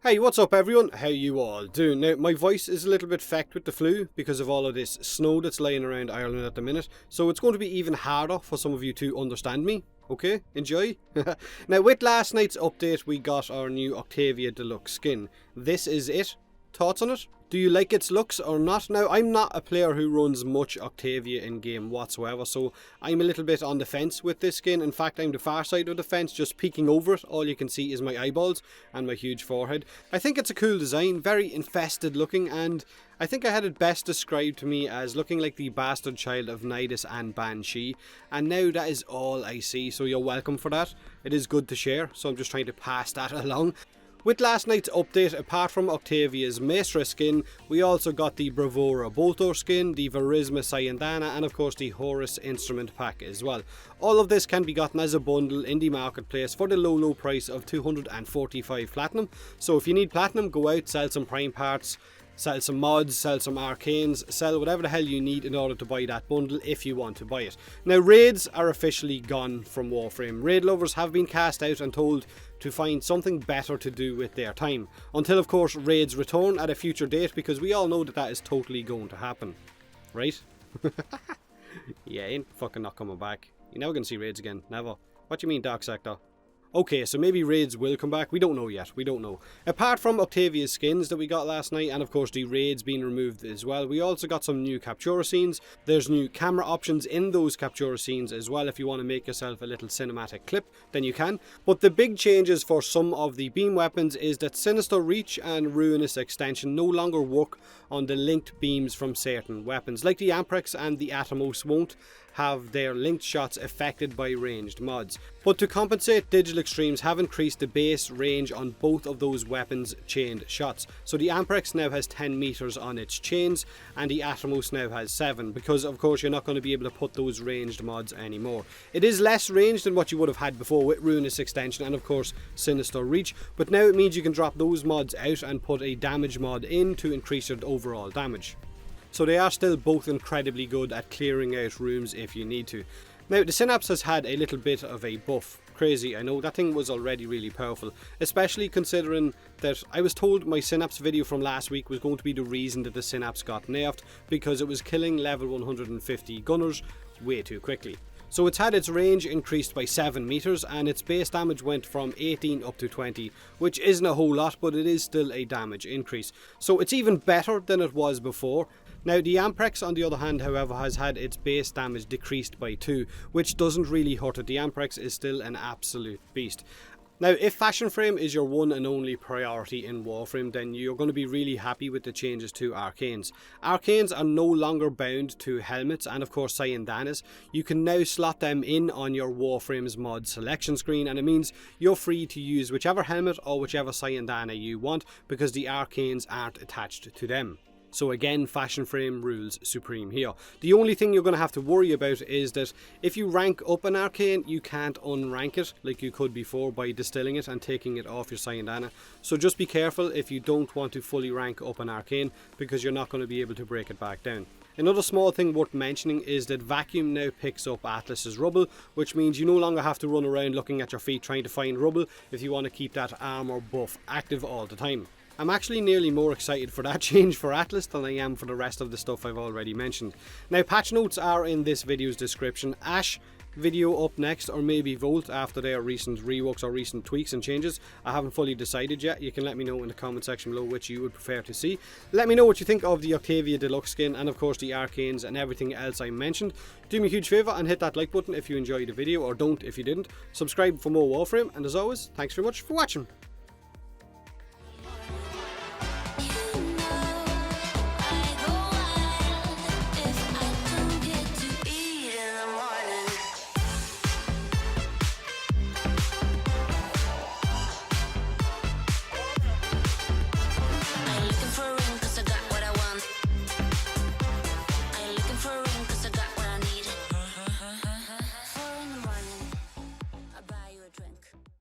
Hey, what's up everyone? How you all doing? Now, my voice is a little bit fecked with the flu because of all of this snow that's laying around Ireland at the minute, so it's going to be even harder for some of you to understand me. Okay, enjoy. Now, with last night's update, we got our new Octavia Deluxe skin. This is it. Thoughts on it? Do you like its looks or not? Now, I'm not a player who runs much Octavia in game whatsoever, so I'm a little bit on the fence with this skin. In fact, I'm the far side of the fence, just peeking over it. All you can see is my eyeballs and my huge forehead. I think it's a cool design, very infested looking, and I think I had it best described to me as looking like the bastard child of Nidus and Banshee, and now that is all I see, so you're welcome for that. It is good to share, so I'm just trying to pass that along. With last night's update, apart from Octavia's Maestra skin, we also got the Bravura Boltor skin, the Verisma Sayandana, and of course the Horus Instrument Pack as well. All of this can be gotten as a bundle in the marketplace for the low price of 245 platinum. So if you need platinum, go out, sell some prime parts, sell some mods, sell some arcanes, sell whatever the hell you need in order to buy that bundle if you want to buy it. Now, raids are officially gone from Warframe. Raid lovers have been cast out and told to find something better to do with their time. Until, of course, raids return at a future date, because we all know that that is totally going to happen. Right? Yeah, ain't fucking not coming back. You're never going to see raids again. Never. What do you mean, Dark Sector? Okay, so maybe raids will come back. We don't know yet. We don't know. Apart from Octavia's skins that we got last night, and of course the raids being removed as well, we also got some new Captura scenes. There's new camera options in those Captura scenes as well. If you want to make yourself a little cinematic clip, then you can. But the big changes for some of the beam weapons is that Sinister Reach and Ruinous Extension no longer work on the linked beams from certain weapons. Like the Amprex and the Atomos won't have their linked shots affected by ranged mods. But to compensate, Digital Extremes have increased the base range on both of those weapons' chained shots. So the Amprex now has 10 meters on its chains, and the Atomos now has 7, because of course you're not going to be able to put those ranged mods anymore. It is less ranged than what you would have had before with Ruinous Extension and of course Sinister Reach, but now it means you can drop those mods out and put a damage mod in to increase your overall damage. So they are still both incredibly good at clearing out rooms if you need to. Now, the Synapse has had a little bit of a buff. Crazy, I know, that thing was already really powerful, especially considering that I was told my Synapse video from last week was going to be the reason that the Synapse got nerfed, because it was killing level 150 gunners way too quickly. So it's had its range increased by 7 meters, and its base damage went from 18 up to 20, which isn't a whole lot, but it is still a damage increase. So it's even better than it was before. Now, the Amprex, on the other hand, however, has had its base damage decreased by 2, which doesn't really hurt it. The Amprex is still an absolute beast. Now, if Fashion Frame is your one and only priority in Warframe, then you're going to be really happy with the changes to Arcanes. Arcanes are no longer bound to helmets and of course Sayandanas. You can now slot them in on your Warframe's mod selection screen, and it means you're free to use whichever helmet or whichever Sayandana you want, because the Arcanes aren't attached to them. So again, Fashion Frame rules supreme here. The only thing you're going to have to worry about is that if you rank up an Arcane, you can't unrank it like you could before by distilling it and taking it off your Sayandana. So just be careful if you don't want to fully rank up an Arcane, because you're not going to be able to break it back down. Another small thing worth mentioning is that Vacuum now picks up Atlas's rubble, which means you no longer have to run around looking at your feet trying to find rubble if you want to keep that armor buff active all the time. I'm actually nearly more excited for that change for Atlas than I am for the rest of the stuff I've already mentioned. Now, patch notes are in this video's description. Ash video up next, or maybe Volt after their recent reworks or recent tweaks and changes. I haven't fully decided yet. You can let me know in the comment section below which you would prefer to see. Let me know what you think of the Octavia Deluxe skin and of course the Arcanes and everything else I mentioned. Do me a huge favour and hit that like button if you enjoyed the video, or don't if you didn't. Subscribe for more Warframe, and as always, thanks very much for watching.